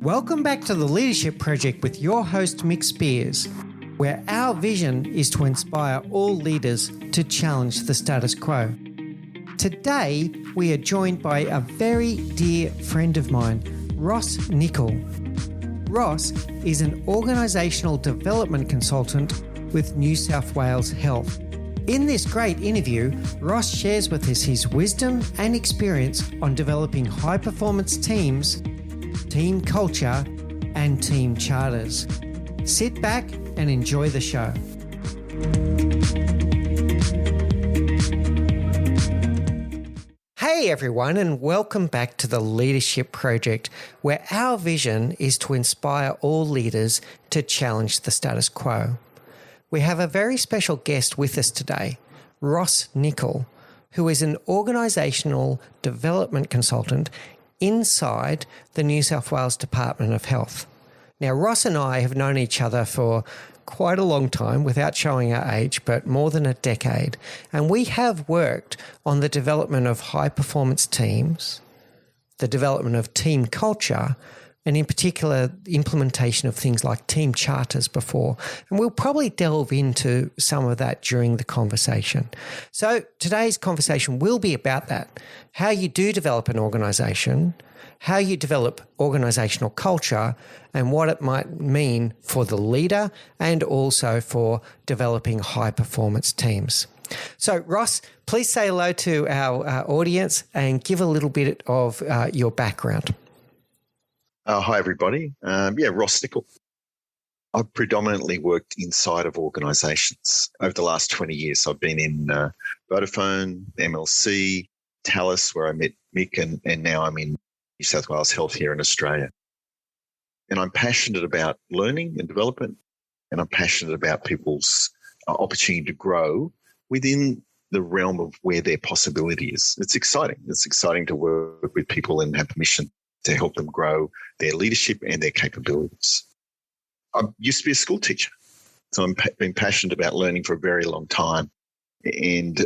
Welcome back to the Leadership Project with your host, Mick Spears, where our vision is to inspire all leaders to challenge the status quo. Today, we are joined by a very dear friend of mine, Ross Nicol. Ross is an Organisational Development Consultant with New South Wales Health. In this great interview, Ross shares with us his wisdom and experience on developing high-performance teams, team culture, and team charters. Sit back and enjoy the show. Hey everyone, and welcome back to the Leadership Project, where our vision is to inspire all leaders to challenge the status quo. We have a very special guest with us today, Ross Nicol, who is an Organisational Development Consultant inside the New South Wales Department of Health. Now, Ross and I have known each other for quite a long time, without showing our age, but more than a decade. And we have worked on the development of high-performance teams, the development of team culture, and in particular, the implementation of things like team charters before. And we'll probably delve into some of that during the conversation. So today's conversation will be about that, how you do develop an organisation, how you develop organisational culture, and what it might mean for the leader and also for developing high-performance teams. So, Ross, please say hello to our audience and give a little bit of your background. Hi, everybody. Ross Nicol. I've predominantly worked inside of organisations over the last 20 years. I've been in Vodafone, MLC, Talus, where I met Mick, and now I'm in New South Wales Health here in Australia. And I'm passionate about learning and development, and I'm passionate about people's opportunity to grow within the realm of where their possibility is. It's exciting. It's exciting to work with people and have permission to help them grow their leadership and their capabilities. I used to be a school teacher, so I've been passionate about learning for a very long time and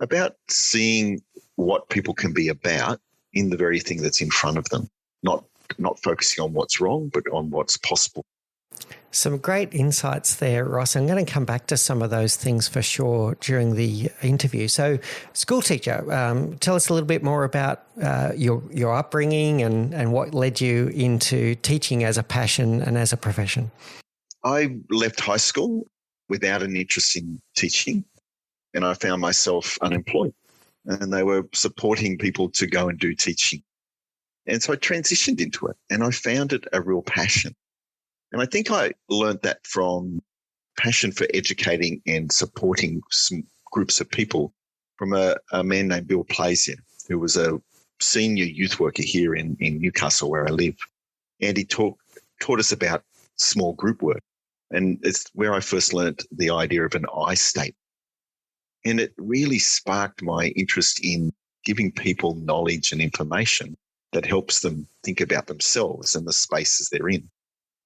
about seeing what people can be about in the very thing that's in front of them, not focusing on what's wrong, but on what's possible. Some great insights there, Ross. I'm going to come back to some of those things for sure during the interview. So, school teacher, tell us a little bit more about your upbringing and what led you into teaching as a passion and as a profession. I left high school without an interest in teaching, and I found myself unemployed. And they were supporting people to go and do teaching. And so I transitioned into it, and I found it a real passion. And I think I learned that from passion for educating and supporting some groups of people from a man named Bill Plazier, who was a senior youth worker here in Newcastle, where I live. And he taught us about small group work. And it's where I first learned the idea of an I state. And it really sparked my interest in giving people knowledge and information that helps them think about themselves and the spaces they're in.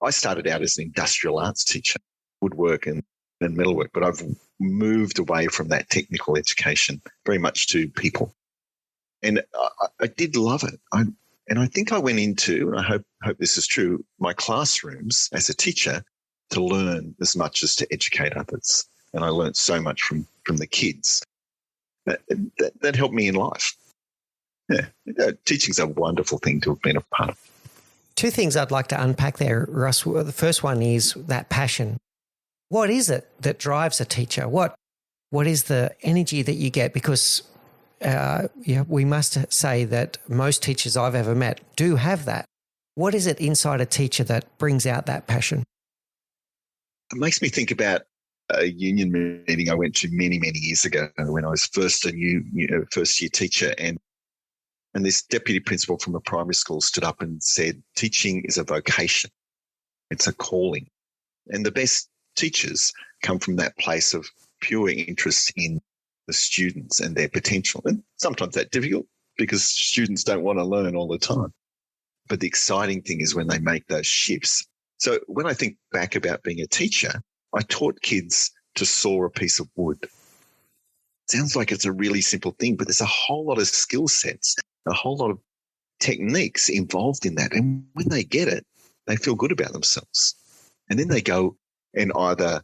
I started out as an industrial arts teacher, woodwork and metalwork, but I've moved away from that technical education very much to people. And I did love it. And I think I went into, and I hope this is true, my classrooms as a teacher to learn as much as to educate others. And I learned so much from the kids. That helped me in life. Yeah, teaching's a wonderful thing to have been a part of. Two things I'd like to unpack there, Russ. The first one is that passion. What is it that drives a teacher? What is the energy that you get? Because we must say that most teachers I've ever met do have that. What is it inside a teacher that brings out that passion? It makes me think about a union meeting I went to many, many years ago when I was first year teacher, and this deputy principal from a primary school stood up and said, teaching is a vocation. It's a calling. And the best teachers come from that place of pure interest in the students and their potential. And sometimes that's difficult because students don't want to learn all the time. But the exciting thing is when they make those shifts. So when I think back about being a teacher, I taught kids to saw a piece of wood. Sounds like it's a really simple thing, but there's a whole lot of skill sets a whole lot of techniques involved in that. And when they get it, they feel good about themselves. And then they go and either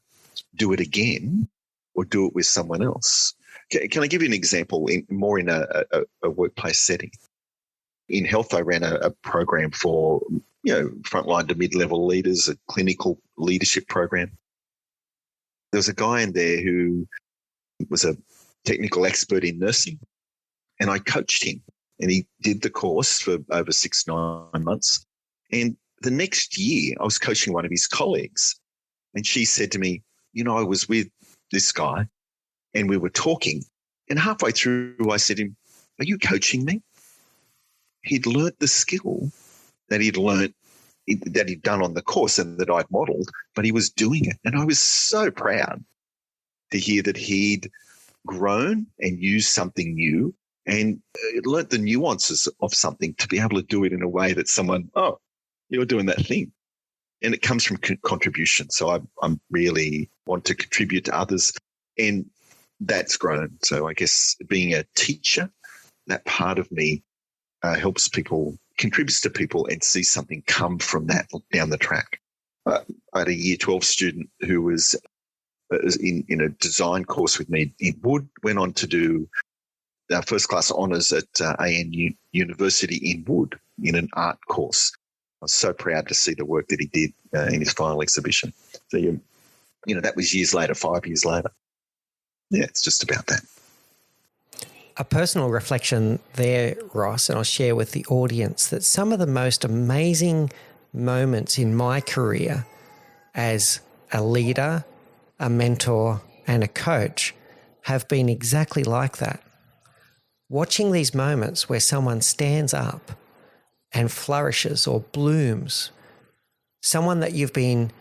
do it again or do it with someone else. Can I give you an example more in a workplace setting? In health, I ran a program for frontline to mid-level leaders, a clinical leadership program. There was a guy in there who was a technical expert in nursing, and I coached him, and he did the course for over 6-9 months. And the next year, I was coaching one of his colleagues, and she said to me, I was with this guy, and we were talking, and halfway through, I said to him, "Are you coaching me?" He'd learnt the skill that he'd done on the course and that I'd modelled, but he was doing it. And I was so proud to hear that he'd grown and used something new and learnt the nuances of something to be able to do it in a way that someone, "Oh, you're doing that thing." And it comes from contribution. So I really want to contribute to others, and that's grown. So I guess being a teacher, that part of me helps people, contributes to people, and see something come from that down the track. I had a Year 12 student who was in a design course with me in Wood, went on to do first class honours at ANU University in Wood in an art course. I was so proud to see the work that he did in his final exhibition. So, that was years later, 5 years later. Yeah, it's just about that. A personal reflection there, Ross, and I'll share with the audience that some of the most amazing moments in my career as a leader, a mentor, and a coach have been exactly like that. Watching these moments where someone stands up and flourishes or blooms, someone that you've been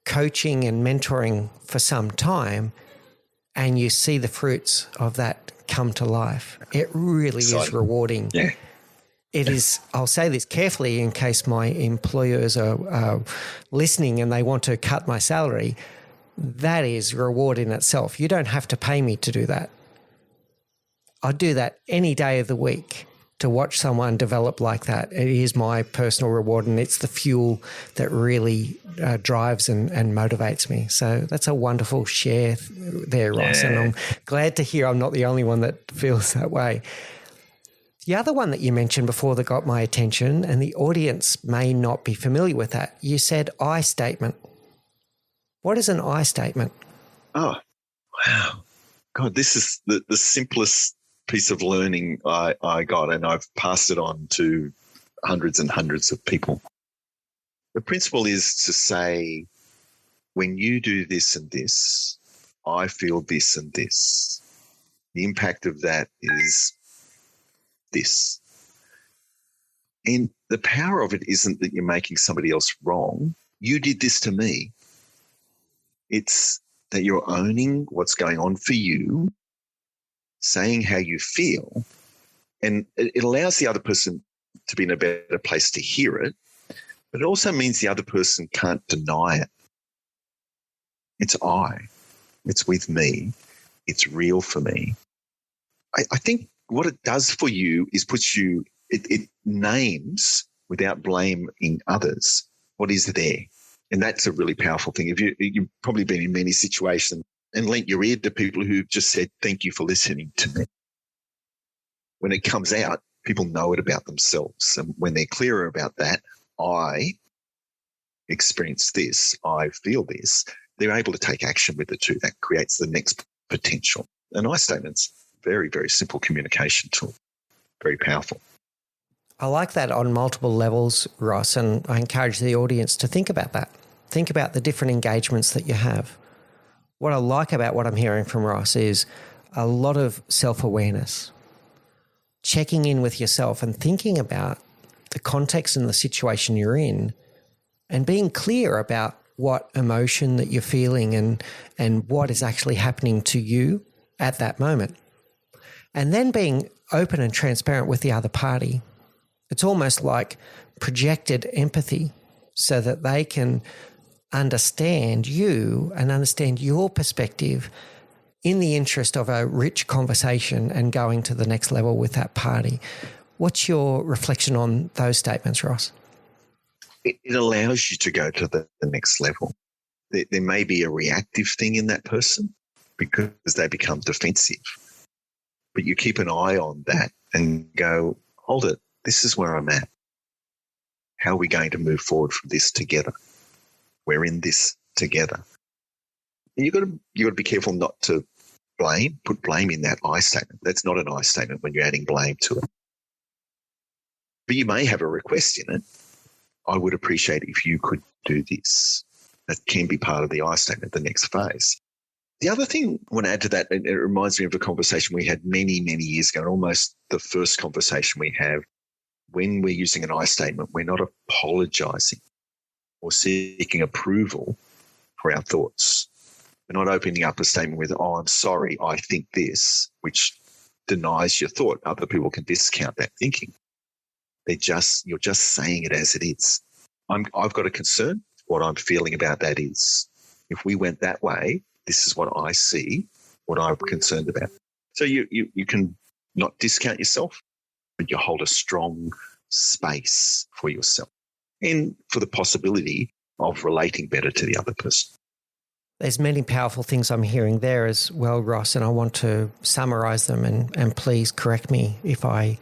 coaching and mentoring for some time, and you see the fruits of that come to life. It really is rewarding. Yeah. It is, I'll say this carefully in case my employers are listening and they want to cut my salary. That is reward in itself. You don't have to pay me to do that. I'd do that any day of the week to watch someone develop like that. It is my personal reward, and it's the fuel that really drives and motivates me. So that's a wonderful share there, Ross. And I'm glad to hear I'm not the only one that feels that way. The other one that you mentioned before that got my attention, and the audience may not be familiar with that, you said I statement. What is an I statement? Oh, wow. God, this is the simplest piece of learning I got, and I've passed it on to hundreds and hundreds of people. The principle is to say, when you do this and this, I feel this and this. The impact of that is this. And the power of it isn't that you're making somebody else wrong. You did this to me. It's that you're owning what's going on for you, saying how you feel, and it allows the other person to be in a better place to hear it, but it also means the other person can't deny it. It's it's with me, it's real for me. I think what it does for you is it names, without blaming others, what is there. And that's a really powerful thing. You've probably been in many situations and lent your ear to people who've just said, "Thank you for listening to me." When it comes out, people know it about themselves. And when they're clearer about that, I experience this, I feel this, they're able to take action with it too. That creates the next potential. An I statement's very, very simple communication tool, very powerful. I like that on multiple levels, Ross, and I encourage the audience to think about that. Think about the different engagements that you have. What I like about what I'm hearing from Ross is a lot of self-awareness, checking in with yourself and thinking about the context and the situation you're in, and being clear about what emotion that you're feeling and what is actually happening to you at that moment. And then being open and transparent with the other party. It's almost like projected empathy so that they can understand you and understand your perspective in the interest of a rich conversation and going to the next level with that party. What's your reflection on those statements, Ross? It allows you to go to the next level. There may be a reactive thing in that person because they become defensive. But you keep an eye on that and go, hold it, this is where I'm at. How are we going to move forward from this together? We're in this together. And you've got to be careful not to put blame in that I statement. That's not an I statement when you're adding blame to it. But you may have a request in it. I would appreciate if you could do this. That can be part of the I statement, the next phase. The other thing I want to add to that, it reminds me of a conversation we had many, many years ago, almost the first conversation we have. When we're using an I statement, we're not apologising or seeking approval for our thoughts. We're not opening up a statement with, oh, I'm sorry, I think this, which denies your thought. Other people can discount that thinking. You're just saying it as it is. I've got a concern. What I'm feeling about that is, if we went that way, this is what I see, what I'm concerned about. So you can not discount yourself, but you hold a strong space for yourself and for the possibility of relating better to the other person. There's many powerful things I'm hearing there as well, Ross, and I want to summarise them and please correct me if I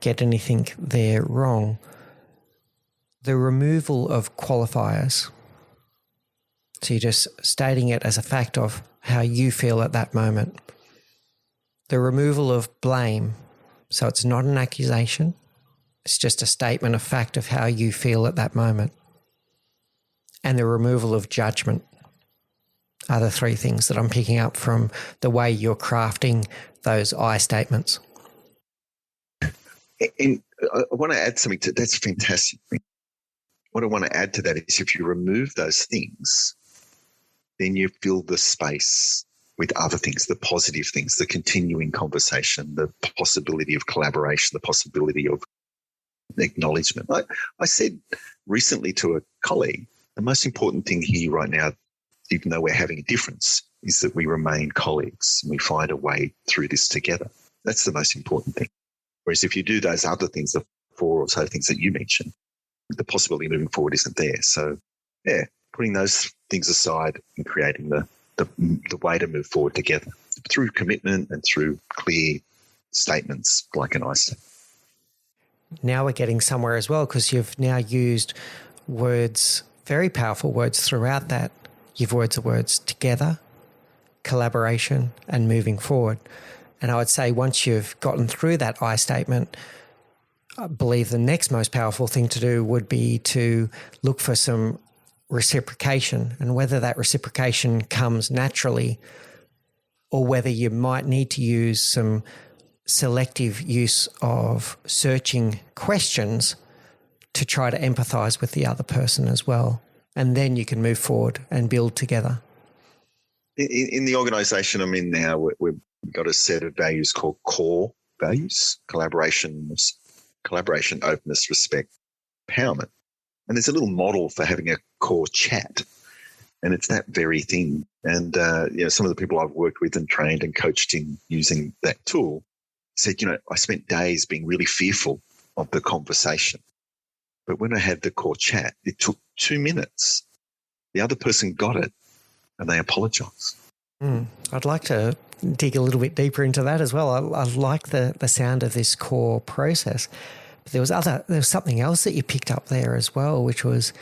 get anything there wrong. The removal of qualifiers. So you're just stating it as a fact of how you feel at that moment. The removal of blame. So it's not an accusation. It's just a statement of fact of how you feel at that moment. And the removal of judgment are the three things that I'm picking up from the way you're crafting those I statements. And I want to add something to that's fantastic. What I want to add to that is if you remove those things, then you fill the space with other things, the positive things, the continuing conversation, the possibility of collaboration, the possibility of acknowledgement. I said recently to a colleague, the most important thing here right now, even though we're having a difference, is that we remain colleagues and we find a way through this together. That's the most important thing. Whereas if you do those other things, the four or so things that you mentioned, the possibility of moving forward isn't there. So, yeah, putting those things aside and creating the way to move forward together through commitment and through clear statements like an I statement. Now we're getting somewhere as well because you've now used words, very powerful words throughout that. You've used the words together, collaboration, and moving forward. And I would say once you've gotten through that I statement, I believe the next most powerful thing to do would be to look for some reciprocation, and whether that reciprocation comes naturally or whether you might need to use some selective use of searching questions to try to empathise with the other person as well. And then you can move forward and build together. In the organisation I'm in now, we've got a set of values called core values: collaboration, openness, respect, empowerment. And there's a little model for having a core chat. And it's that very thing. And, some of the people I've worked with and trained and coached in using that tool said, I spent days being really fearful of the conversation. But when I had the core chat, it took 2 minutes. The other person got it and they apologised. I'd like to dig a little bit deeper into that as well. I like the sound of this core process. But there was something else that you picked up there as well, which was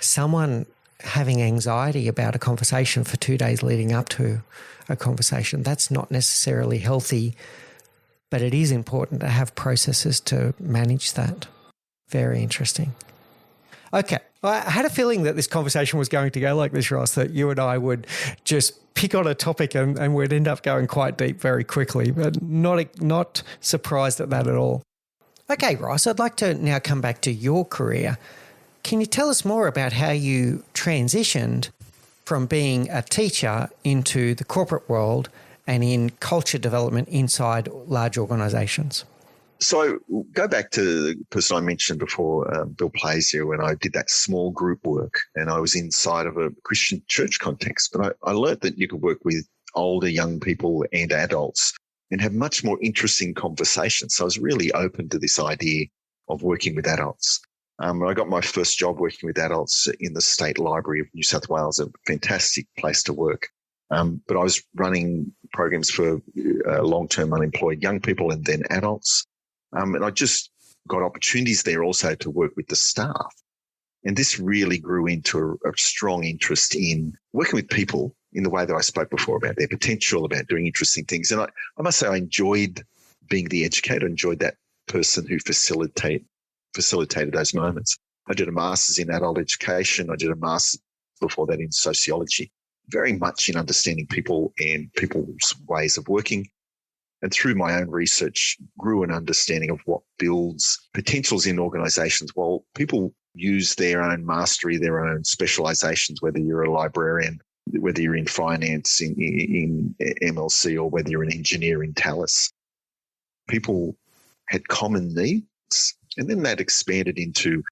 someone having anxiety about a conversation for 2 days leading up to a conversation. That's not necessarily healthy, but it is important to have processes to manage that. Very interesting. Okay. I had a feeling that this conversation was going to go like this, Ross, that you and I would just pick on a topic and we'd end up going quite deep very quickly, but not surprised at that at all. Okay, Ross, I'd like to now come back to your career. Can you tell us more about how you transitioned from being a teacher into the corporate world and in culture development inside large organisations? So go back to the person I mentioned before, Bill Plazier, when I did that small group work and I was inside of a Christian church context. But I learned that you could work with older young people and adults and have much more interesting conversations. So I was really open to this idea of working with adults. I got my first job working with adults in the State Library of New South Wales, a fantastic place to work. But I was running programs for long-term unemployed young people and then adults. And I just got opportunities there also to work with the staff. And this really grew into a strong interest in working with people in the way that I spoke before about their potential, about doing interesting things. And I must say I enjoyed being the educator, enjoyed that person who facilitated those moments. I did a master's in adult education. I did a master's before that in sociology, very much in understanding people and people's ways of working. And through my own research, grew an understanding of what builds potentials in organisations. While people use their own mastery, their own specialisations, whether you're a librarian, whether you're in finance, in MLC, or whether you're an engineer in Tallis, people had common needs. And then that expanded into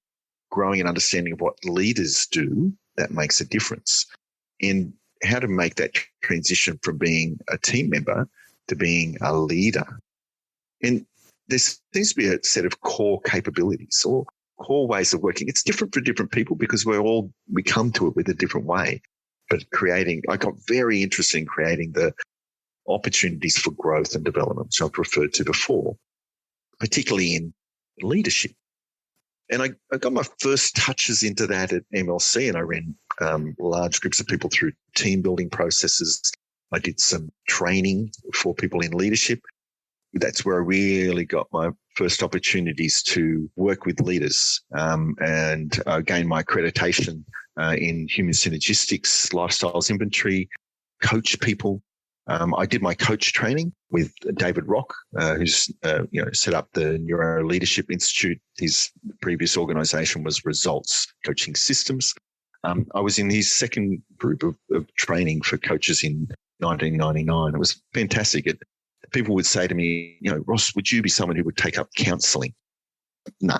growing an understanding of what leaders do that makes a difference, and how to make that transition from being a team member to being a leader. And there seems to be a set of core capabilities or core ways of working. It's different for different people because we come to it with a different way. But I got very interested in creating the opportunities for growth and development, which I've referred to before, particularly in leadership. And I got my first touches into that at MLC, and I ran large groups of people through team building processes. I did some training for people in leadership. That's where I really got my first opportunities to work with leaders and gain my accreditation in human synergistics, lifestyles inventory, coach people. I did my coach training with David Rock, who's set up the Neuro Leadership Institute. His previous organisation was Results Coaching Systems. I was in his second group of training for coaches in 1999. It was fantastic. People would say to me, Ross, would you be someone who would take up counselling? No,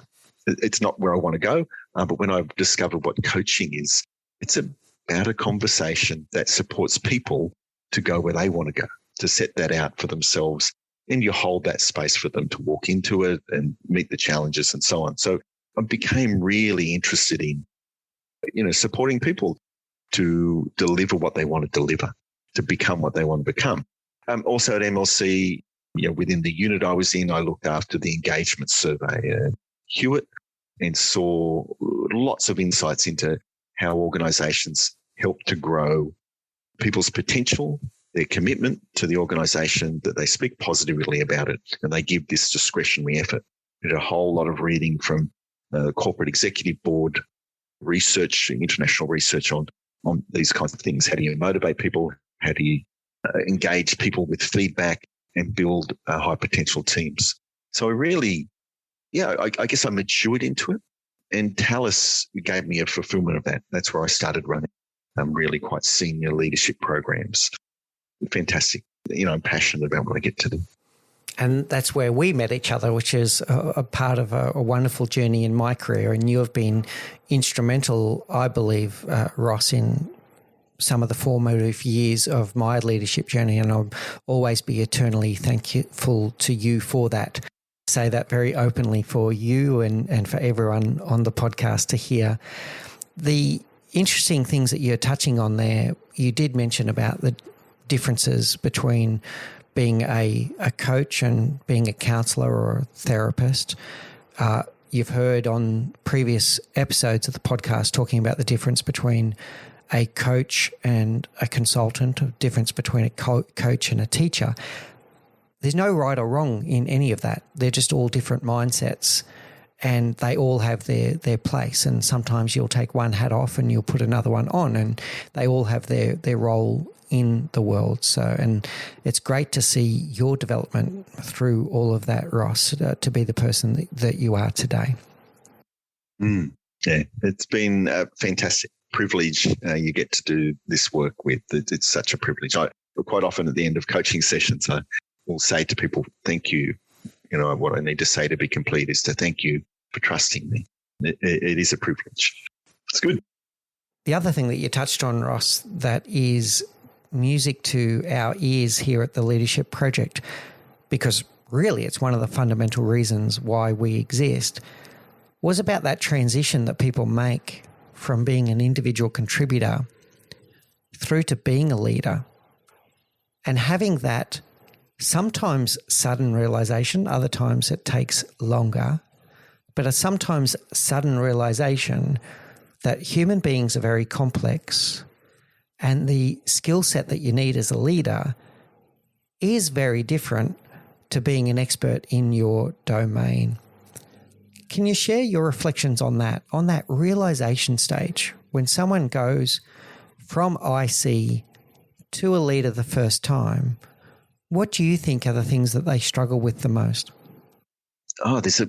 it's not where I want to go. But when I've discovered what coaching is, it's about a conversation that supports people to go where they want to go, to set that out for themselves. And you hold that space for them to walk into it and meet the challenges and so on. So I became really interested in, supporting people to deliver what they want to deliver, to become what they want to become. Also at MLC, within the unit I was in, I looked after the engagement survey at Hewitt and saw lots of insights into how organisations help to grow people's potential, their commitment to the organisation, that they speak positively about it, and they give this discretionary effort. I did a whole lot of reading from corporate executive board research, international research on these kinds of things. How do you motivate people? How do you engage people with feedback and build high potential teams? So I really, I guess I matured into it, and Tallis gave me a fulfillment of that. That's where I started running really quite senior leadership programs. Fantastic. I'm passionate about what I get to do. And that's where we met each other, which is a part of a wonderful journey in my career. And you have been instrumental, I believe, Ross, in some of the formative years of my leadership journey. And I'll always be eternally thankful to you for that. I say that very openly for you and for everyone on the podcast to hear. The interesting things that you're touching on there, you did mention about the differences between being a coach and being a counsellor or a therapist. You've heard on previous episodes of the podcast talking about the difference between a coach and a consultant, a difference between a coach and a teacher. There's no right or wrong in any of that. They're just all different mindsets, and they all have their place. And sometimes you'll take one hat off and you'll put another one on, and they all have their role in the world. So, and it's great to see your development through all of that, Ross, to be the person that you are today. Yeah, it's been a fantastic privilege. You get to do this work with. It's such a privilege. Quite often at the end of coaching sessions, I will say to people, thank you. What I need to say to be complete is to thank you for trusting me. It is a privilege. It's good. The other thing that you touched on, Ross, that is music to our ears here at the Leadership Project. because really it's one of the fundamental reasons why we exist, was about that transition that people make from being an individual contributor through to being a leader, and having that sometimes sudden realization, other times it takes longer, but a sometimes sudden realization that human beings are very complex and the skill set that you need as a leader is very different to being an expert in your domain. Can you share your reflections on that realization stage when someone goes from IC to a leader the first time? What do you think are the things that they struggle with the most? There's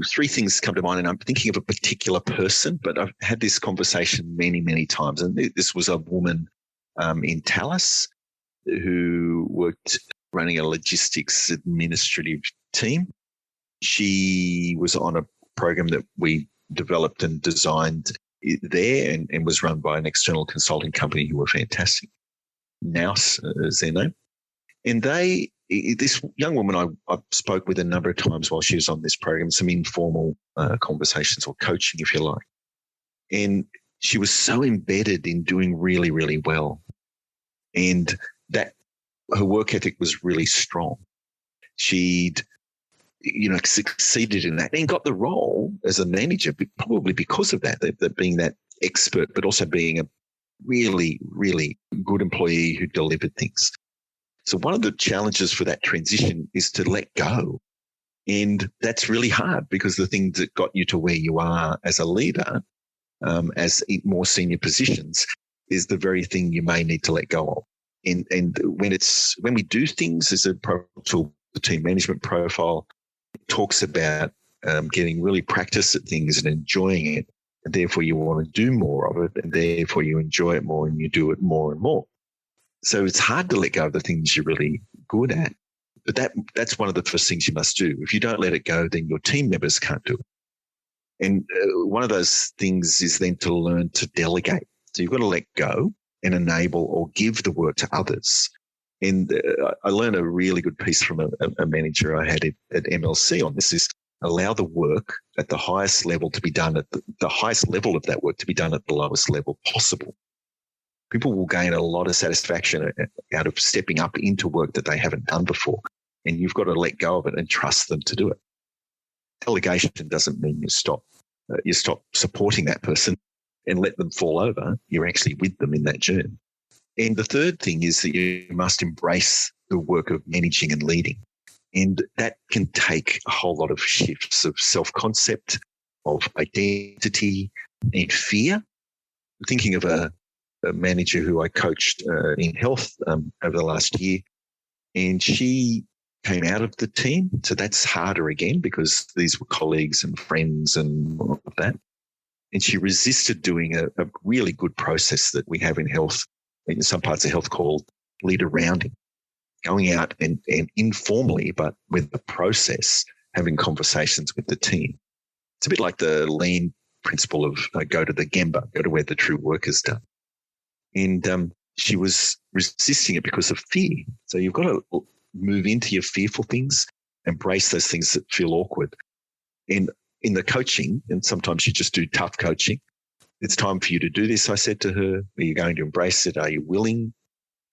three things come to mind, and I'm thinking of a particular person, but I've had this conversation many, many times. And this was a woman in Tallis who worked running a logistics administrative team. She was on a program that we developed and designed there and was run by an external consulting company who were fantastic. Nous is their name. And this young woman I spoke with a number of times while she was on this program, some informal conversations or coaching, if you like. And she was so embedded in doing really, really well. And that her work ethic was really strong. She'd, succeeded in that and got the role as a manager, probably because of that being that expert, but also being a really, really good employee who delivered things. So one of the challenges for that transition is to let go. And that's really hard because the things that got you to where you are as a leader, as in more senior positions, is the very thing you may need to let go of. And when we do things, there's a tool, the team management profile, talks about getting really practice at things and enjoying it. And therefore you want to do more of it, and therefore you enjoy it more and you do it more and more. So it's hard to let go of the things you're really good at. But that's one of the first things you must do. If you don't let it go, then your team members can't do it. And one of those things is then to learn to delegate. So you've got to let go and enable or give the work to others. And I learned a really good piece from a manager I had at MLC on this, is allow the work at the highest level to be done at the highest level of that work to be done at the lowest level possible. People will gain a lot of satisfaction out of stepping up into work that they haven't done before. And you've got to let go of it and trust them to do it. Delegation doesn't mean you stop supporting that person and let them fall over. You're actually with them in that journey. And the third thing is that you must embrace the work of managing and leading. And that can take a whole lot of shifts of self-concept, of identity and fear. I'm thinking of a manager who I coached in health over the last year, and she came out of the team. So that's harder again because these were colleagues and friends and all of that. And she resisted doing a really good process that we have in health, in some parts of health, called leader rounding, going out and informally, but with a process, having conversations with the team. It's a bit like the lean principle of go to the Gemba, go to where the true work is done. And she was resisting it because of fear. So you've got to move into your fearful things, embrace those things that feel awkward. And in the coaching, and sometimes you just do tough coaching, it's time for you to do this, I said to her. Are you going to embrace it? Are you willing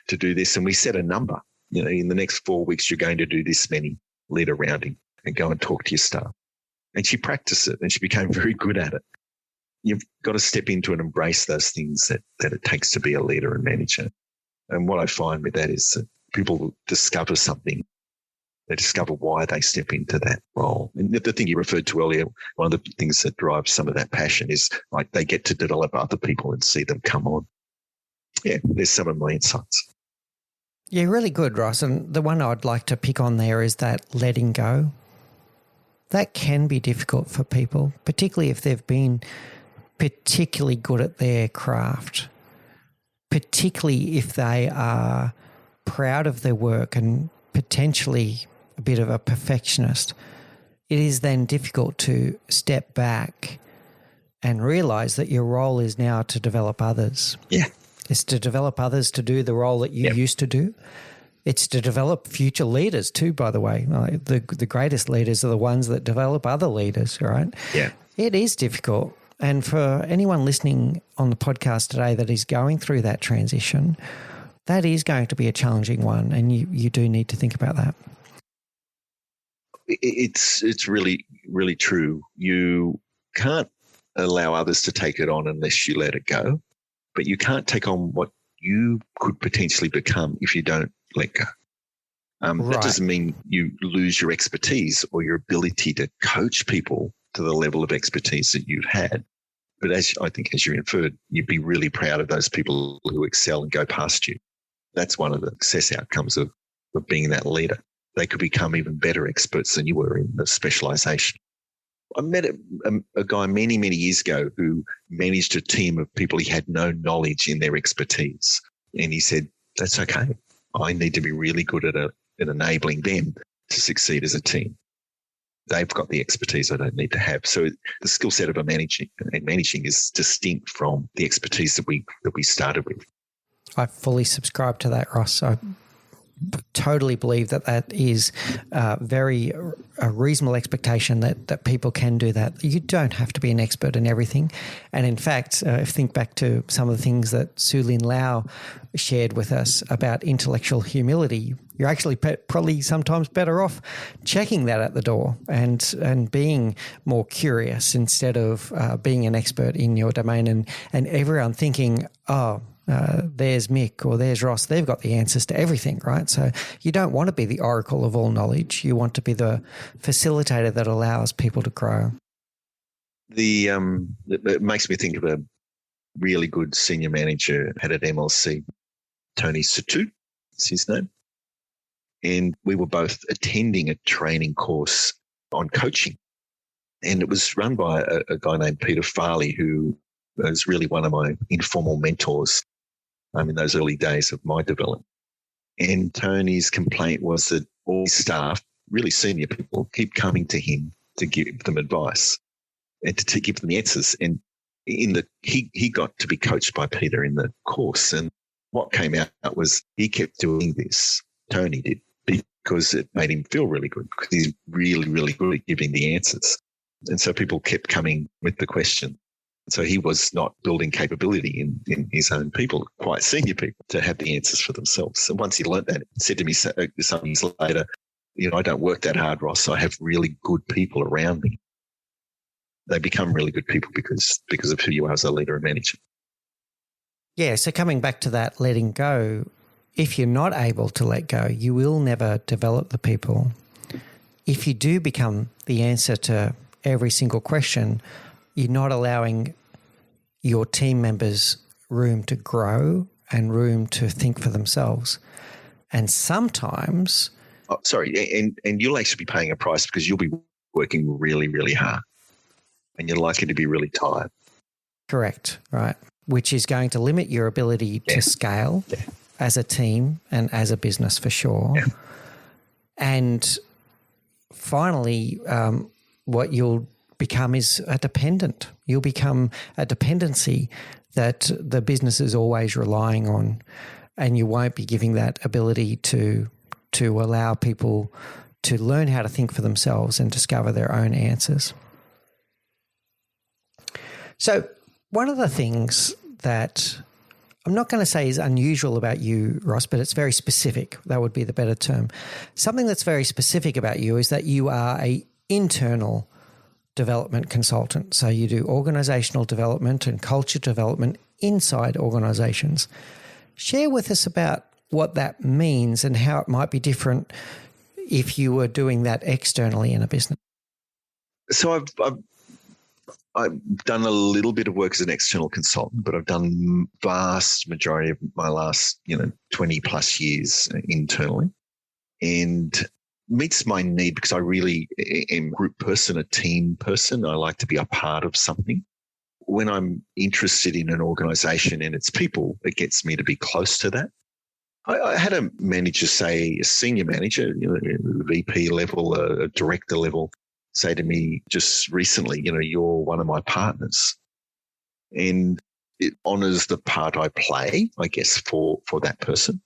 to do this? And we set a number. In the next 4 weeks, you're going to do this many leader rounding and go and talk to your staff. And she practiced it and she became very good at it. You've got to step into and embrace those things that it takes to be a leader and manager. And what I find with that is that people discover something. They discover why they step into that role. And the thing you referred to earlier, one of the things that drives some of that passion is like they get to develop other people and see them come on. Yeah, there's some of my insights. Yeah, really good, Ross. And the one I'd like to pick on there is that letting go. That can be difficult for people, particularly if they've been particularly good at their craft, particularly if they are proud of their work and potentially a bit of a perfectionist. It is then difficult to step back and realise that your role is now to develop others. Yeah. It's to develop others to do the role that you used to do. It's to develop future leaders too, by the way. The greatest leaders are the ones that develop other leaders, right? Yeah. It is difficult. And for anyone listening on the podcast today that is going through that transition, that is going to be a challenging one. And you do need to think about that. It's really, really true. You can't allow others to take it on unless you let it go. But you can't take on what you could potentially become if you don't let go. That doesn't mean you lose your expertise or your ability to coach people to the level of expertise that you've had. But as you inferred, you'd be really proud of those people who excel and go past you. That's one of the success outcomes of being that leader. They could become even better experts than you were in the specialization. I met a guy many, many years ago who managed a team of people he had no knowledge in their expertise. And he said, that's okay. I need to be really good at enabling them to succeed as a team. They've got the expertise I don't need to have. So the skill set of managing is distinct from the expertise that we started with. I fully subscribe to that, Ross. I totally believe that is a reasonable expectation that people can do that. You don't have to be an expert in everything. And in fact, think back to some of the things that Su Lin Lau shared with us about intellectual humility. You're actually probably sometimes better off checking that at the door and being more curious instead of being an expert in your domain and everyone thinking, there's Mick or there's Ross. They've got the answers to everything, right? So you don't want to be the oracle of all knowledge. You want to be the facilitator that allows people to grow. It makes me think of a really good senior manager at MLC, Tony Satu, is his name. And we were both attending a training course on coaching. And it was run by a guy named Peter Farley, who was really one of my informal mentors in those early days of my development. And Tony's complaint was that all his staff, really senior people, keep coming to him to give them advice and to give them the answers. And he got to be coached by Peter in the course. And what came out was he kept doing this. Tony did, because it made him feel really good, because he's really, really good at giving the answers. And so people kept coming with the question. So he was not building capability in his own people, quite senior people, to have the answers for themselves. And once he learned that, he said to me some years later, I don't work that hard, Ross. I have really good people around me. They become really good people because of who you are as a leader and manager. Yeah, so coming back to that letting go, if you're not able to let go, you will never develop the people. If you do become the answer to every single question, you're not allowing your team members room to grow and room to think for themselves. And sometimes... And you'll actually be paying a price because you'll be working really, really hard and you're likely to be really tired. Correct, right. Which is going to limit your ability to scale as a team and as a business for sure. Yeah. And finally, what you'll become is a dependent. You'll become a dependency that the business is always relying on, and you won't be giving that ability to allow people to learn how to think for themselves and discover their own answers. So one of the things that I'm not going to say is unusual about you, Ross, but it's very specific. That would be the better term. Something that's very specific about you is that you are an internal development consultant. So you do organisational development and culture development inside organisations. Share with us about what that means and how it might be different if you were doing that externally in a business. So I've done a little bit of work as an external consultant, but I've done vast majority of my last 20 plus years internally, and meets my need because I really am a group person, a team person. I like to be a part of something. When I'm interested in an organisation and its people, it gets me to be close to that. I had a manager, say a senior manager, VP level, a director level, say to me just recently, you're one of my partners. And it honours the part I play, I guess, for that person.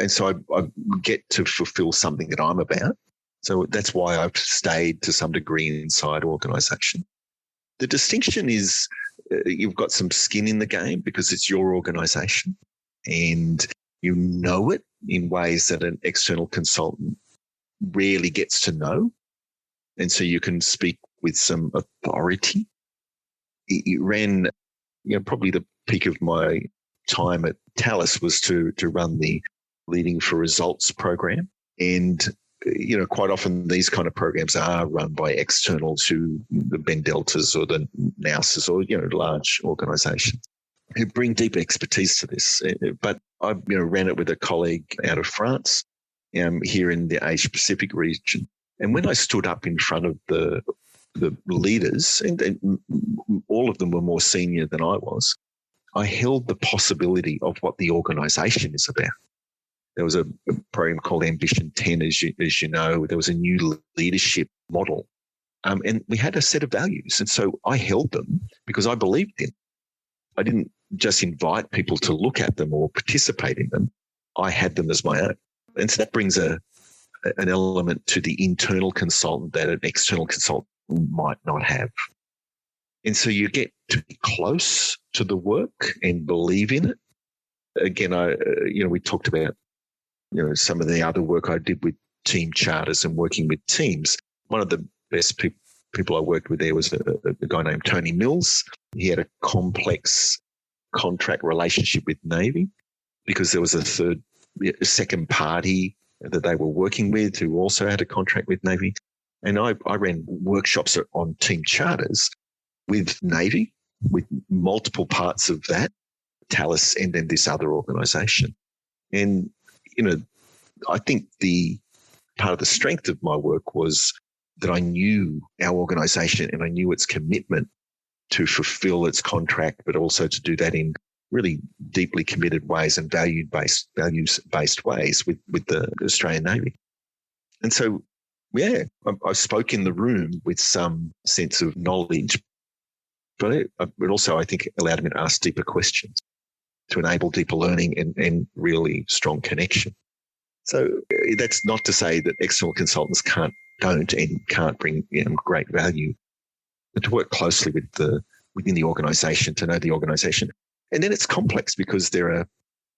And so I get to fulfill something that I'm about. So that's why I've stayed to some degree inside organisation. The distinction is you've got some skin in the game because it's your organisation and you know it in ways that an external consultant rarely gets to know. And so you can speak with some authority. It ran, probably the peak of my time at Talus was to run the Leading for Results program. And, quite often these kind of programs are run by externals who the Ben Deltas or the Nouses or, large organisations who bring deep expertise to this. But I, ran it with a colleague out of France, here in the Asia Pacific region. And when I stood up in front of the leaders, and all of them were more senior than I was, I held the possibility of what the organisation is about. There was a program called Ambition 10, as you know. There was a new leadership model. And we had a set of values. And so I held them because I believed in them. I didn't just invite people to look at them or participate in them. I had them as my own. And so that brings an element to the internal consultant that an external consultant might not have. And so you get to be close to the work and believe in it. Again, we talked about, some of the other work I did with team charters and working with teams. One of the best people I worked with there was a guy named Tony Mills. He had a complex contract relationship with Navy because there was a second party that they were working with who also had a contract with Navy. And I ran workshops on team charters with Navy, with multiple parts of that, Talus and then this other organisation. And, I think the part of the strength of my work was that I knew our organisation and I knew its commitment to fulfil its contract, but also to do that in really deeply committed ways and values-based ways with the Australian Navy. And so, I spoke in the room with some sense of knowledge, but it also, I think, allowed me to ask deeper questions to enable deeper learning and really strong connection. So that's not to say that external consultants can't bring great value, but to work closely within the organisation, to know the organisation. And then it's complex because there are,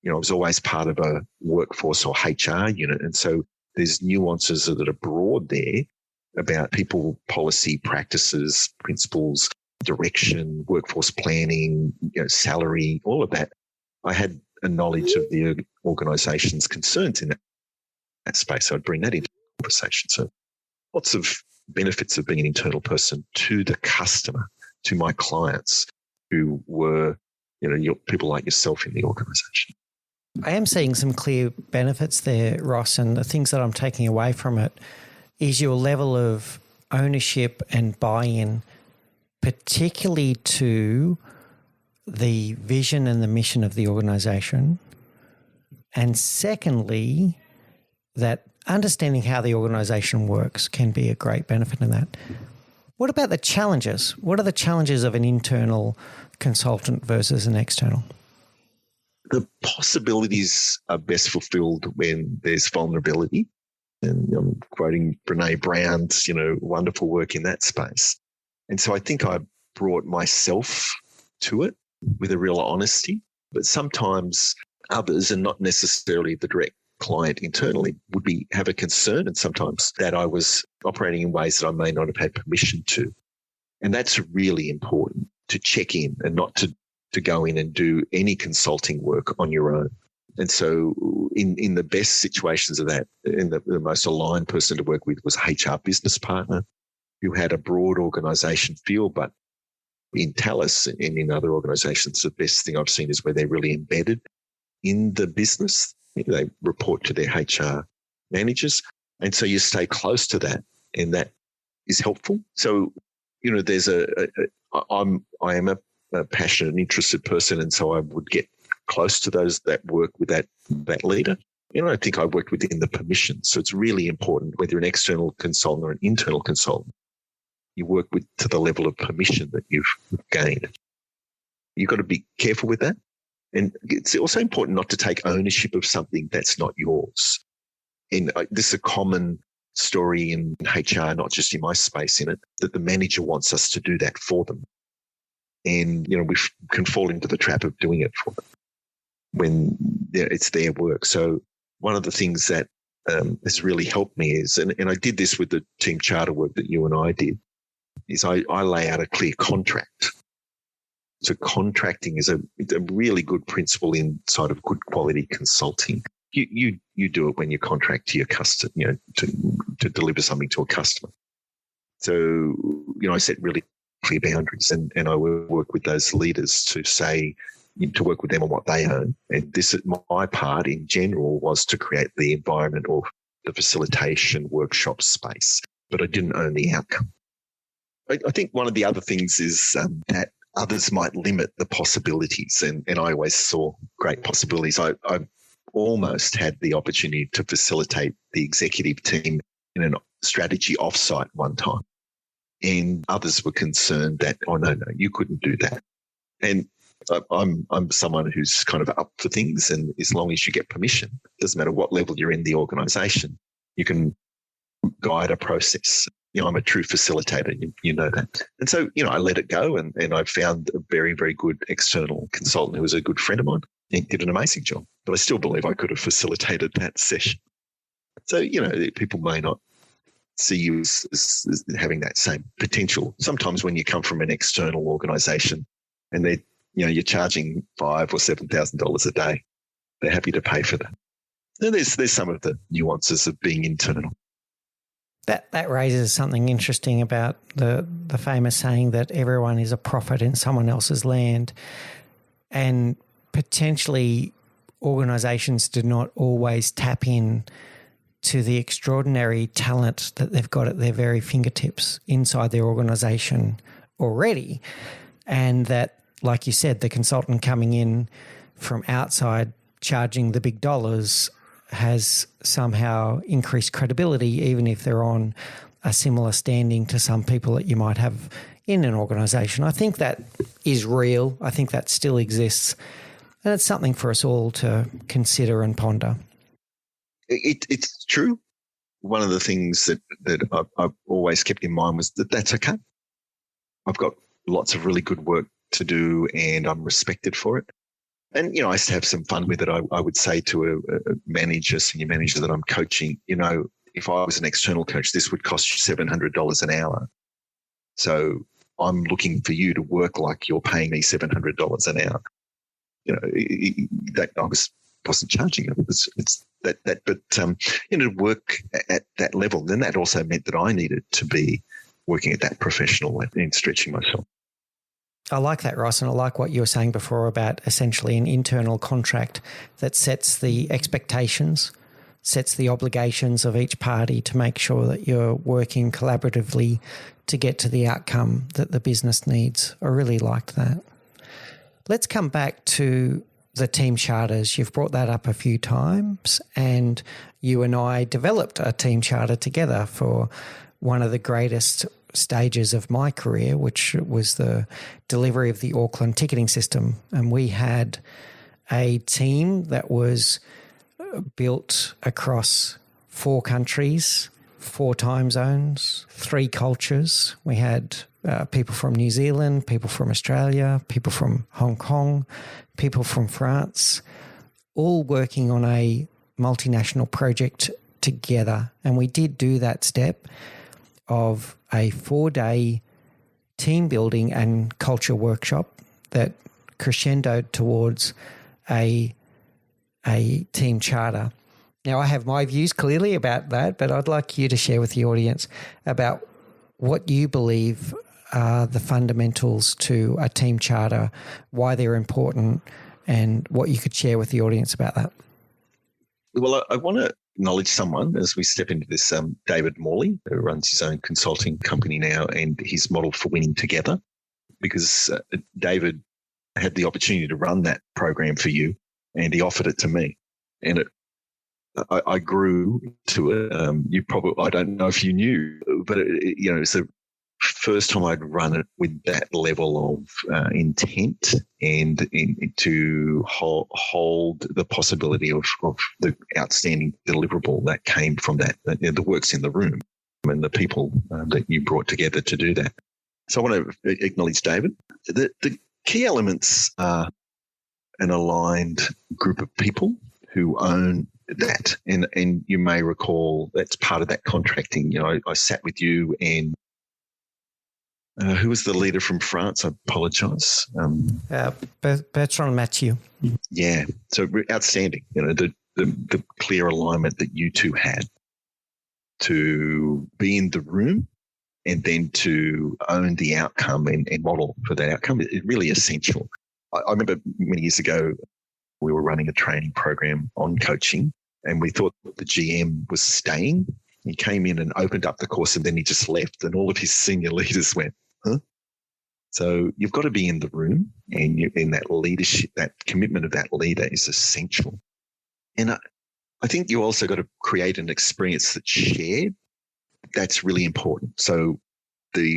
I was always part of a workforce or HR unit. And so there's nuances that are broad there about people, policy, practices, principles, direction, workforce planning, salary, all of that. I had a knowledge of the organisation's concerns in that space. So I'd bring that into the conversation. So lots of benefits of being an internal person to the customer, to my clients who were, people like yourself in the organisation. I am seeing some clear benefits there, Ross, and the things that I'm taking away from it is your level of ownership and buy-in, particularly to the vision and the mission of the organisation. And secondly, that understanding how the organisation works can be a great benefit in that. What about the challenges? What are the challenges of an internal consultant versus an external? The possibilities are best fulfilled when there's vulnerability. And I'm quoting Brene Brown's, wonderful work in that space. And so I think I brought myself to it with a real honesty. But sometimes others, and not necessarily the direct client internally, would have a concern, and sometimes that I was operating in ways that I may not have had permission to. And that's really important, to check in and not to go in and do any consulting work on your own. And so in the best situations of that, and the most aligned person to work with was a HR business partner who had a broad organisation feel, but in Talus and in other organisations, the best thing I've seen is where they're really embedded in the business. They report to their HR managers. And so you stay close to that, and that is helpful. So, there's I am a passionate and interested person, and so I would get close to those that work with that leader. I think I worked within the permission. So it's really important, whether you're an external consultant or an internal consultant, you work to the level of permission that you've gained. You've got to be careful with that. And it's also important not to take ownership of something that's not yours. And this is a common story in HR, not just in my space in it, that the manager wants us to do that for them. And, we can fall into the trap of doing it for them when it's their work. So one of the things that has really helped me is, and I did this with the team charter work that you and I did, is I lay out a clear contract. So contracting is a really good principle inside of good quality consulting. You do it when you contract to your customer, to deliver something to a customer. So, I set really clear boundaries and I work with those leaders to say, to work with them on what they own. And my part in general was to create the environment or the facilitation workshop space, but I didn't own the outcome. I think one of the other things is that others might limit the possibilities, and I always saw great possibilities. I almost had the opportunity to facilitate the executive team in a strategy offsite one time, and others were concerned that, oh, no, you couldn't do that. And I'm someone who's kind of up for things, and as long as you get permission, doesn't matter what level you're in the organisation, you can guide a process. I'm a true facilitator, you know that. And so, I let it go, and I found a very, very good external consultant who was a good friend of mine. He did an amazing job, but I still believe I could have facilitated that session. So, people may not see you as having that same potential. Sometimes when you come from an external organisation and you're charging $5,000 or $7,000 a day, they're happy to pay for that. And there's some of the nuances of being internal. That raises something interesting about the famous saying that everyone is a prophet in someone else's land, and potentially organisations do not always tap in to the extraordinary talent that they've got at their very fingertips inside their organisation already, and that, like you said, the consultant coming in from outside charging the big dollars has somehow increased credibility, even if they're on a similar standing to some people that you might have in an organisation. I think that is real. I think that still exists. And it's something for us all to consider and ponder. It's true. One of the things that I've always kept in mind was that that's okay. I've got lots of really good work to do and I'm respected for it. And, I used to have some fun with it. I would say to a senior manager that I'm coaching, if I was an external coach, this would cost you $700 an hour. So I'm looking for you to work like you're paying me $700 an hour. That I wasn't charging them. To work at that level, then that also meant that I needed to be working at that professional level and stretching myself. I like that, Ross, and I like what you were saying before about essentially an internal contract that sets the expectations, sets the obligations of each party to make sure that you're working collaboratively to get to the outcome that the business needs. I really liked that. Let's come back to the team charters. You've brought that up a few times, and you and I developed a team charter together for one of the greatest stages of my career, which was the delivery of the Auckland ticketing system. And we had a team that was built across 4 countries, 4 time zones, 3 cultures. We had people from New Zealand, people from Australia, people from Hong Kong, people from France, all working on a multinational project together. And we did do that step of a 4-day team building and culture workshop that crescendoed towards a team charter. Now, I have my views clearly about that, but I'd like you to share with the audience about what you believe are the fundamentals to a team charter, why they're important, and what you could share with the audience about that. Well, I want to acknowledge someone as we step into this, David Morley, who runs his own consulting company now, and his model for winning together, because David had the opportunity to run that program for you and he offered it to me. And I grew to it. I don't know if you knew, but it's a first time I'd run it with that level of intent and to hold the possibility of the outstanding deliverable that came from that, the works in the room and the people that you brought together to do that. So I want to acknowledge David. The key elements are an aligned group of people who own that. And you may recall that's part of that contracting. I sat with you and who was the leader from France? I apologise. Bertrand Mathieu. Yeah. So outstanding. The clear alignment that you two had to be in the room and then to own the outcome and model for that outcome is really essential. I remember many years ago, we were running a training program on coaching and we thought the GM was staying. He came in and opened up the course and then he just left and all of his senior leaders went, huh? So you've got to be in the room and in that leadership, that commitment of that leader is essential. And I think you also got to create an experience that's shared. That's really important. So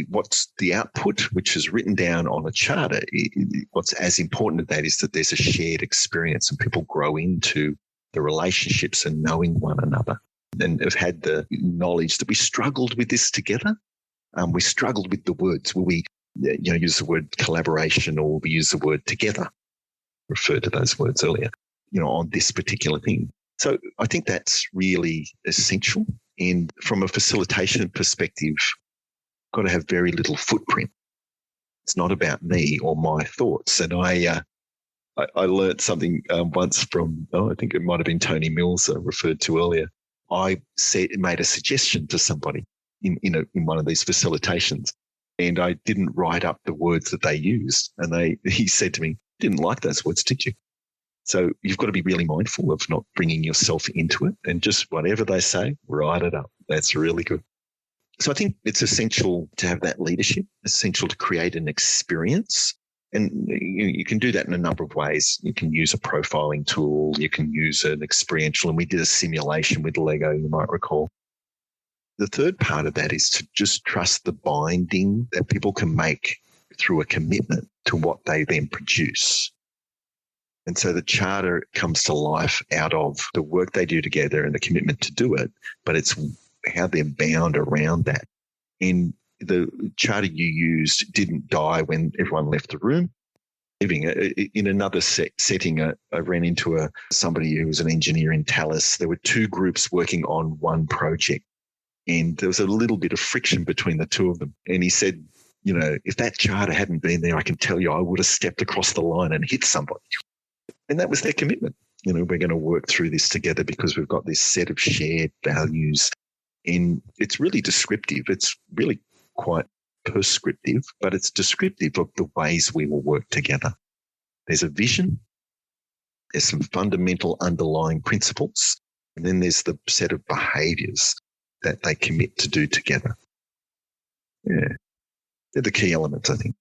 what's the output, which is written down on a charter, what's as important as that is that there's a shared experience and people grow into the relationships and knowing one another and have had the knowledge that we struggled with this together. We struggled with the words. Will we use the word collaboration or we use the word together? Referred to those words earlier, on this particular thing. So I think that's really essential. And from a facilitation perspective, got to have very little footprint. It's not about me or my thoughts. And I learned something once from, I think it might have been Tony Mills referred to earlier. I made a suggestion to somebody in one of these facilitations, and I didn't write up the words that they used. And he said to me, "Didn't like those words, did you?" So you've got to be really mindful of not bringing yourself into it and just whatever they say, write it up. That's really good. So I think it's essential to have that leadership, essential to create an experience. And you can do that in a number of ways. You can use a profiling tool. You can use an experiential. And we did a simulation with Lego, you might recall. The third part of that is to just trust the binding that people can make through a commitment to what they then produce. And so the charter comes to life out of the work they do together and the commitment to do it, but it's how they're bound around that. And the charter you used didn't die when everyone left the room. In another setting, I ran into somebody who was an engineer in Tallis. There were two groups working on one project, and there was a little bit of friction between the two of them. And he said, if that charter hadn't been there, I can tell you I would have stepped across the line and hit somebody. And that was their commitment. We're going to work through this together because we've got this set of shared values. And it's really descriptive. It's really quite prescriptive, but it's descriptive of the ways we will work together. There's a vision. There's some fundamental underlying principles. And then there's the set of behaviours that they commit to do together. Yeah. They're the key elements, I think.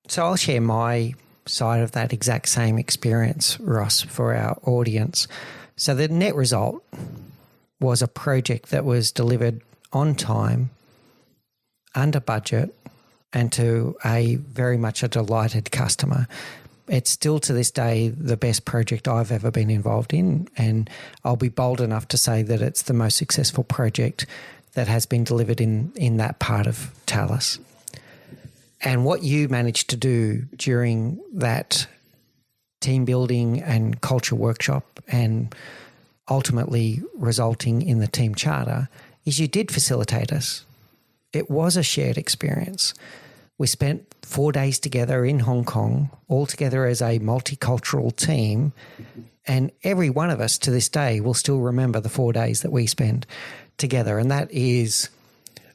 So I'll share my side of that exact same experience, Ross, for our audience. So the net result was a project that was delivered on time, under budget, and to a very much a delighted customer. It's still to this day the best project I've ever been involved in, and I'll be bold enough to say that it's the most successful project that has been delivered in that part of Tallis. And what you managed to do during that team building and culture workshop and ultimately resulting in the team charter is you did facilitate us. It was a shared experience. We spent 4 days together in Hong Kong, all together as a multicultural team, and every one of us to this day will still remember the 4 days that we spent together. And that is,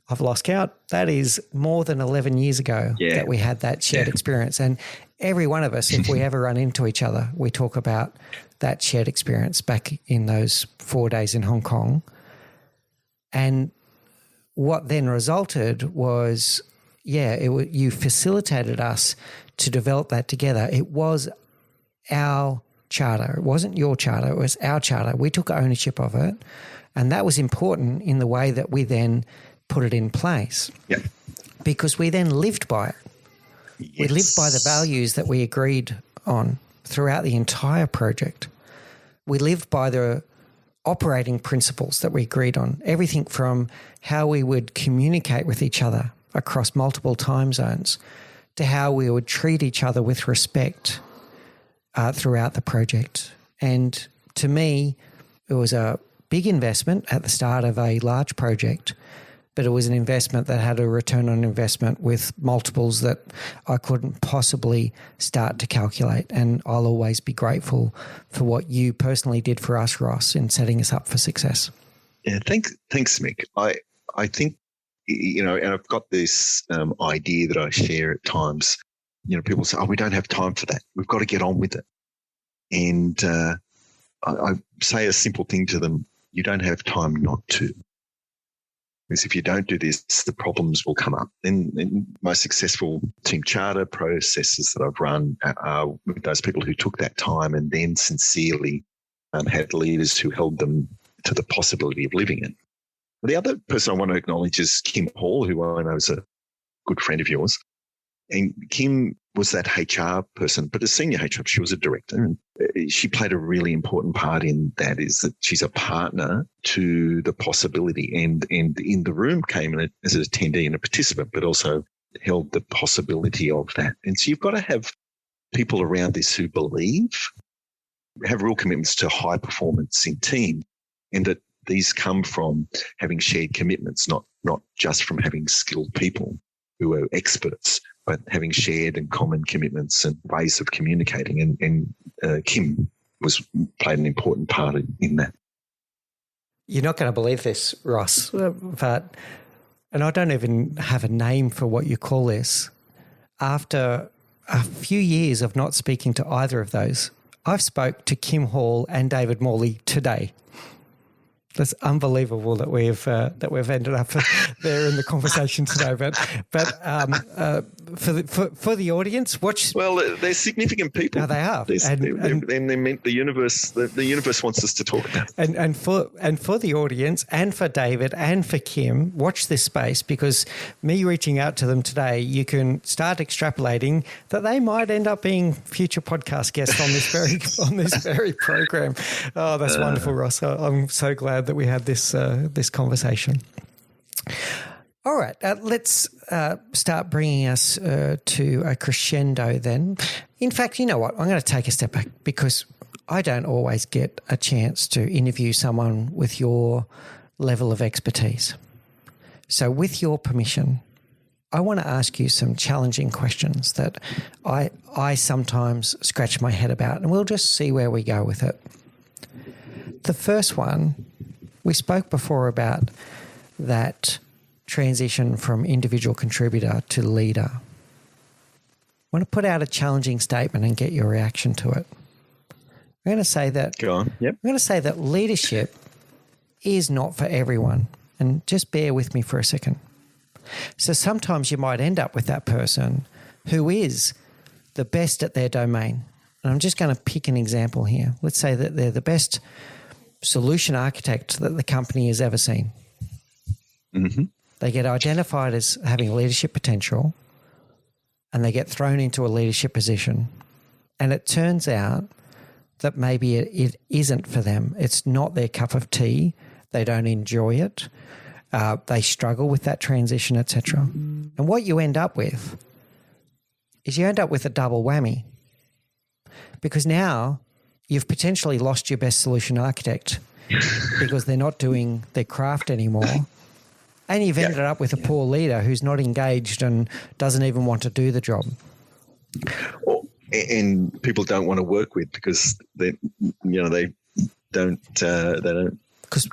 I've lost count, that is more than 11 years ago that we had that shared experience. And every one of us, if we ever run into each other, we talk about that shared experience back in those 4 days in Hong Kong. And what then resulted was, you facilitated us to develop that together. It was our charter. It wasn't your charter. It was our charter. We took ownership of it. And that was important in the way that we then put it in place. Yeah. because we then lived by it. Yes. We lived by the values that we agreed on throughout the entire project. We lived by the operating principles that we agreed on, everything from how we would communicate with each other across multiple time zones to how we would treat each other with respect throughout the project. And to me, it was a big investment at the start of a large project, but it was an investment that had a return on investment with multiples that I couldn't possibly start to calculate. And I'll always be grateful for what you personally did for us, Ross, in setting us up for success. Yeah, thanks, Mick. I think, and I've got this idea that I share at times. People say, we don't have time for that. We've got to get on with it. And I say a simple thing to them: you don't have time not to. Because if you don't do this, the problems will come up. And my successful team charter processes that I've run are with those people who took that time and then sincerely had leaders who held them to the possibility of living it. The other person I want to acknowledge is Kim Hall, who I know is a good friend of yours. And Kim was that HR person, but a senior HR, she was a director. And she played a really important part in that, is that she's a partner to the possibility. And in the room came as an attendee and a participant, but also held the possibility of that. And so you've got to have people around this who believe, have real commitments to high performance in team, and that these come from having shared commitments, not just from having skilled people who are experts, but having shared and common commitments and ways of communicating. And Kim played an important part in that. You're not going to believe this, Ross, but, and I don't even have a name for what you call this, after a few years of not speaking to either of those, I've spoke to Kim Hall and David Morley today. That's unbelievable that we've ended up there in the conversation today. But for the audience, watch. Well, they're significant people. No, they are, and they meant the universe. The universe wants us to talk about. And for the audience, and for David, and for Kim, watch this space, because me reaching out to them today, you can start extrapolating that they might end up being future podcast guests on this very program. Oh, that's wonderful, Ross. I'm so glad that we had this conversation. All right, let's start bringing us to a crescendo then. In fact, you know what? I'm going to take a step back, because I don't always get a chance to interview someone with your level of expertise. So with your permission, I want to ask you some challenging questions that I sometimes scratch my head about, and we'll just see where we go with it. The first one, we spoke before about that transition from individual contributor to leader. I want to put out a challenging statement and get your reaction to it. I'm going to say that. Go on. Yep. I'm going to say that leadership is not for everyone, and just bear with me for a second. So sometimes you might end up with that person who is the best at their domain. And I'm just going to pick an example here. Let's say that they're the best solution architect that the company has ever seen. Mm-hmm. They get identified as having leadership potential, and they get thrown into a leadership position. And it turns out that maybe it isn't for them. It's not their cup of tea. They don't enjoy it. They struggle with that transition, etc. And what you end up with is you end up with a double whammy, because now you've potentially lost your best solution architect because they're not doing their craft anymore. And you've ended up with a poor leader who's not engaged and doesn't even want to do the job. And people don't want to work with, because they don't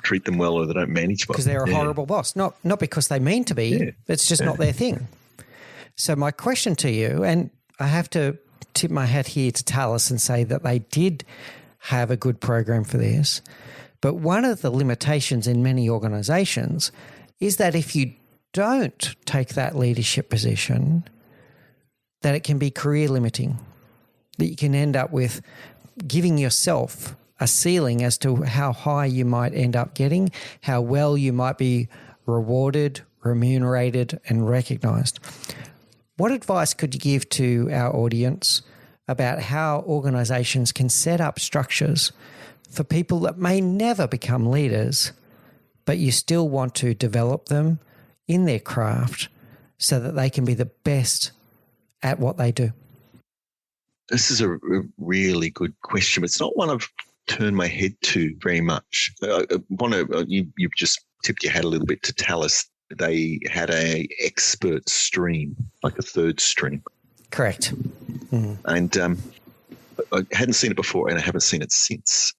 treat them well, or they don't manage well. Because they're a horrible boss. Not because they mean to be. It's just not their thing. So my question to you, and I have to tip my hat here to Talus and say that they did have a good program for this. But one of the limitations in many organisations is that if you don't take that leadership position, that it can be career limiting, that you can end up with giving yourself a ceiling as to how high you might end up getting, how well you might be rewarded remunerated and recognised. What advice could you give to our audience about how organisations can set up structures for people that may never become leaders, but you still want to develop them in their craft so that they can be the best at what they do? This is a really good question. It's not one I've turned my head to very much. You've just tipped your hat a little bit to TALIS. They had a expert stream, like a third stream. Correct. And I hadn't seen it before and I haven't seen it since.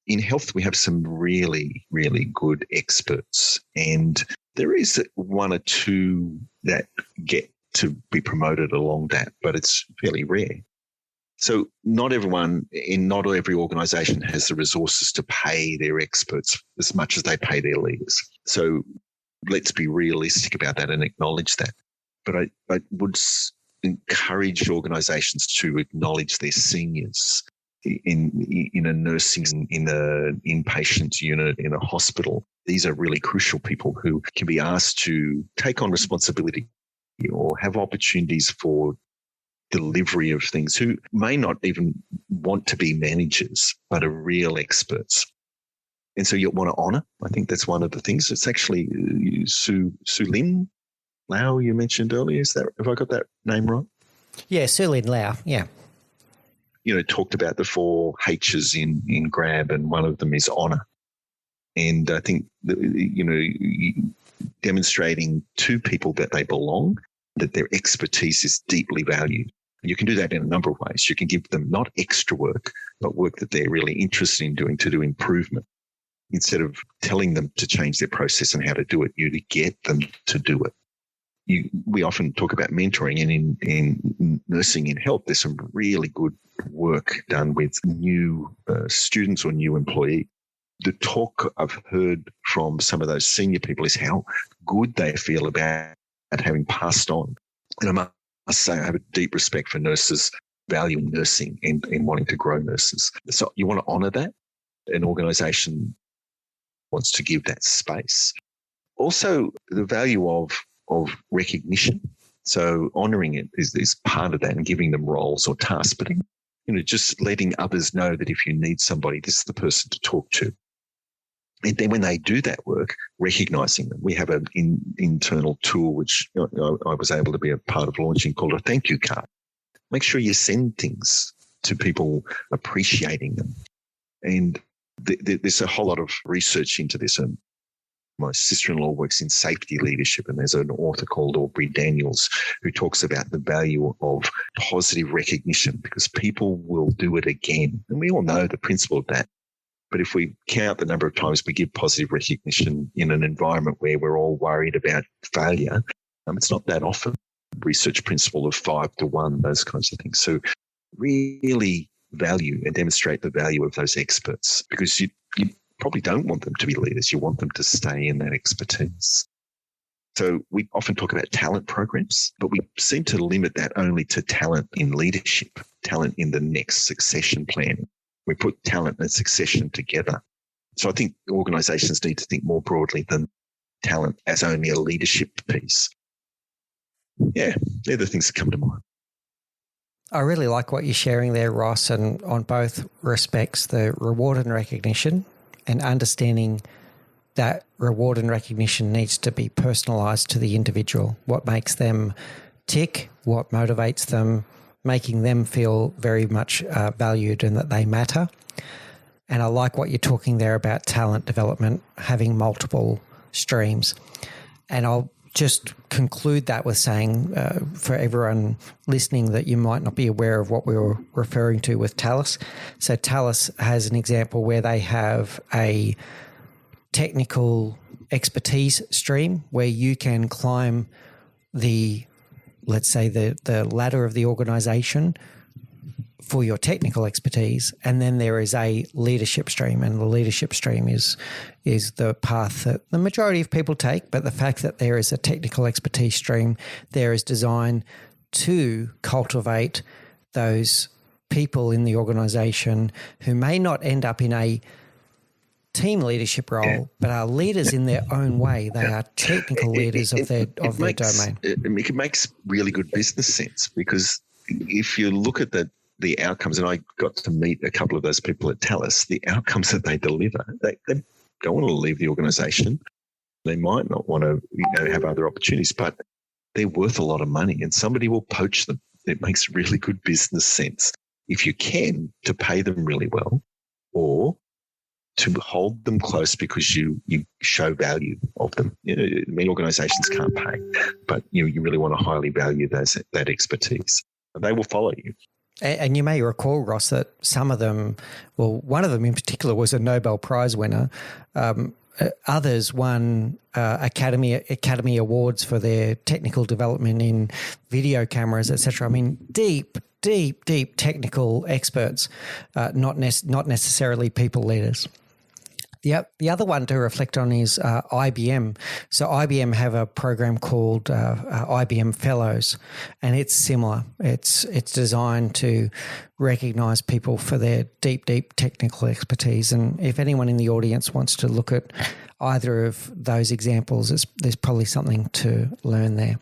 In health, we have some really, really good experts, and there is one or two that get to be promoted along that, but it's fairly rare. So not everyone in not every organisation has the resources to pay their experts as much as they pay their leaders. So let's be realistic about that and acknowledge that. But I would encourage organisations to acknowledge their seniors in a nursing, in an inpatient unit, in a hospital. These are really crucial people who can be asked to take on responsibility or have opportunities for delivery of things, who may not even want to be managers, but are real experts. And so you want to honour. I think that's one of the things. It's actually Su Lin Lau you mentioned earlier. Have I got that name right? Yeah, Su Lin Lau. Yeah. Talked about the 4 H's in GRAB, and one of them is honour. And I think, demonstrating to people that they belong, that their expertise is deeply valued. You can do that in a number of ways. You can give them not extra work, but work that they're really interested in doing to do improvement. Instead of telling them to change their process and how to do it, you to get them to do it. We often talk about mentoring, and in nursing in health, there's some really good work done with new students or new employees. The talk I've heard from some of those senior people is how good they feel about having passed on. And I must say, I have a deep respect for nurses valuing nursing and wanting to grow nurses. So you want to honour that. An organisation wants to give that space. Also, the value of recognition. So honouring it is part of that, and giving them roles or tasks, but just letting others know that if you need somebody, this is the person to talk to. And then when they do that work, recognising them. We have an internal tool which I was able to be a part of launching, called a thank you card. Make sure you send things to people appreciating them. And there's a whole lot of research into this. My sister-in-law works in safety leadership, and there's an author called Aubrey Daniels who talks about the value of positive recognition, because people will do it again. And we all know the principle of that. But if we count the number of times we give positive recognition in an environment where we're all worried about failure, it's not that often. Research principle of 5 to 1, those kinds of things. So really value and demonstrate the value of those experts, because you probably don't want them to be leaders. You want them to stay in that expertise. So we often talk about talent programs, but we seem to limit that only to talent in leadership, talent in the next succession plan. We put talent and succession together. So I think organisations need to think more broadly than talent as only a leadership piece. Yeah, they're the things that come to mind. I really like what you're sharing there, Ross, and on both respects, the reward and recognition, and understanding that reward and recognition needs to be personalised to the individual. What makes them tick, what motivates them, making them feel very much valued and that they matter. And I like what you're talking there about talent development, having multiple streams. And I'll just conclude that with saying for everyone listening that you might not be aware of what we were referring to with TALIS. So TALIS has an example where they have a technical expertise stream where you can climb let's say the ladder of the organisation for your technical expertise, and then there is a leadership stream, and the leadership stream is the path that the majority of people take. But the fact that there is a technical expertise stream there is designed to cultivate those people in the organisation who may not end up in a team leadership role, but are leaders in their own way. They are technical leaders of their domain. It makes really good business sense, because if you look at the outcomes, and I got to meet a couple of those people at TALIS, the outcomes that they deliver, they don't want to leave the organisation. They might not want to have other opportunities, but they're worth a lot of money and somebody will poach them. It makes really good business sense, if you can, to pay them really well, or to hold them close because you show value of them. Many organisations can't pay, but you really want to highly value that expertise. And they will follow you. And you may recall, Ross, that some of them, well, one of them in particular was a Nobel Prize winner. Others won Academy Awards for their technical development in video cameras, etc. I mean, deep technical experts, not necessarily people leaders. The other one to reflect on is IBM. So IBM have a program called IBM Fellows, and it's similar. It's designed to recognise people for their deep technical expertise. And if anyone in the audience wants to look at either of those examples, there's probably something to learn there.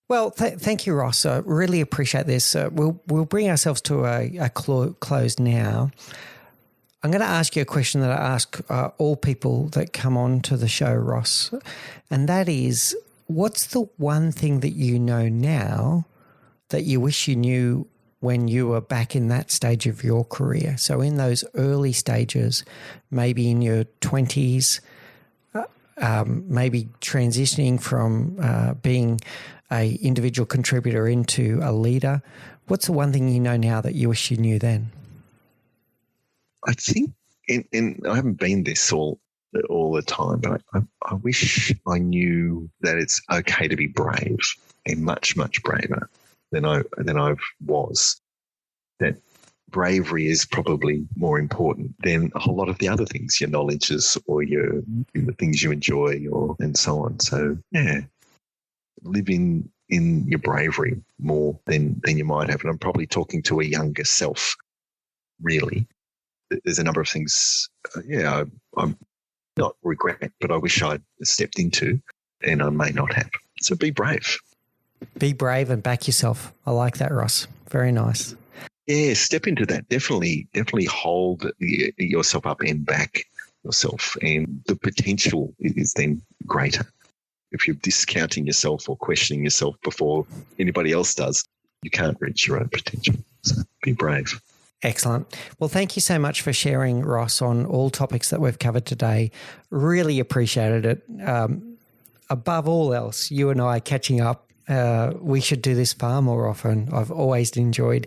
Well, thank you, Ross. I really appreciate this. We'll bring ourselves to a close now. I'm going to ask you a question that I ask all people that come on to the show, Ross, and that is, what's the one thing that you know now that you wish you knew when you were back in that stage of your career? So in those early stages, maybe in your 20s, maybe transitioning from being an individual contributor into a leader. What's the one thing you know now that you wish you knew then? I think, and I haven't been this all the time, but I wish I knew that it's okay to be brave, and much braver than I was. That bravery is probably more important than a whole lot of the other things, your knowledges or the things you enjoy, and so on. So yeah, live in your bravery more than you might have. And I'm probably talking to a younger self, really. There's a number of things, I'm not regret, but I wish I'd stepped into, and I may not have. So be brave. Be brave and back yourself. I like that, Ross. Very nice. Yeah, step into that. Definitely hold yourself up and back yourself. And the potential is then greater. If you're discounting yourself or questioning yourself before anybody else does, you can't reach your own potential. So be brave. Excellent. Well, thank you so much for sharing, Ross, on all topics that we've covered today. Really appreciated it. Above all else, you and I catching up, we should do this far more often. I've always enjoyed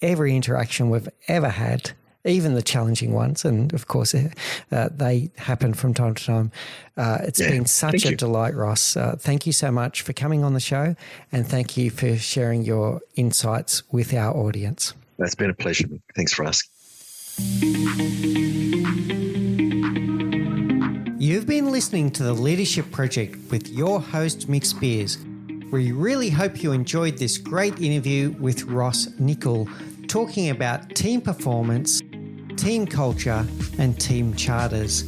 every interaction we've ever had, even the challenging ones. And of course, they happen from time to time. It's been such a delight, Ross. Thank you so much for coming on the show, and thank you for sharing your insights with our audience. That's been a pleasure. Thanks for asking. You've been listening to The Leadership Project with your host, Mick Spears. We really hope you enjoyed this great interview with Ross Nicol, talking about team performance, team culture, and team charters.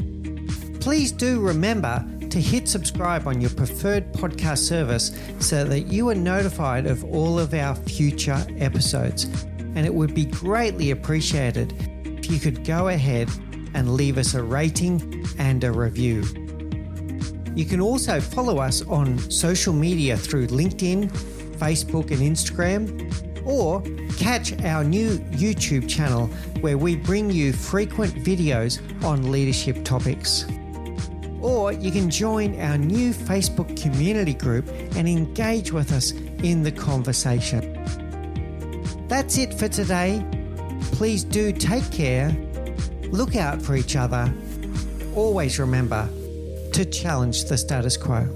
Please do remember to hit subscribe on your preferred podcast service so that you are notified of all of our future episodes. And it would be greatly appreciated if you could go ahead and leave us a rating and a review. You can also follow us on social media through LinkedIn, Facebook and Instagram, or catch our new YouTube channel where we bring you frequent videos on leadership topics. Or you can join our new Facebook community group and engage with us in the conversation. That's it for today. Please do take care, look out for each other. Always remember to challenge the status quo.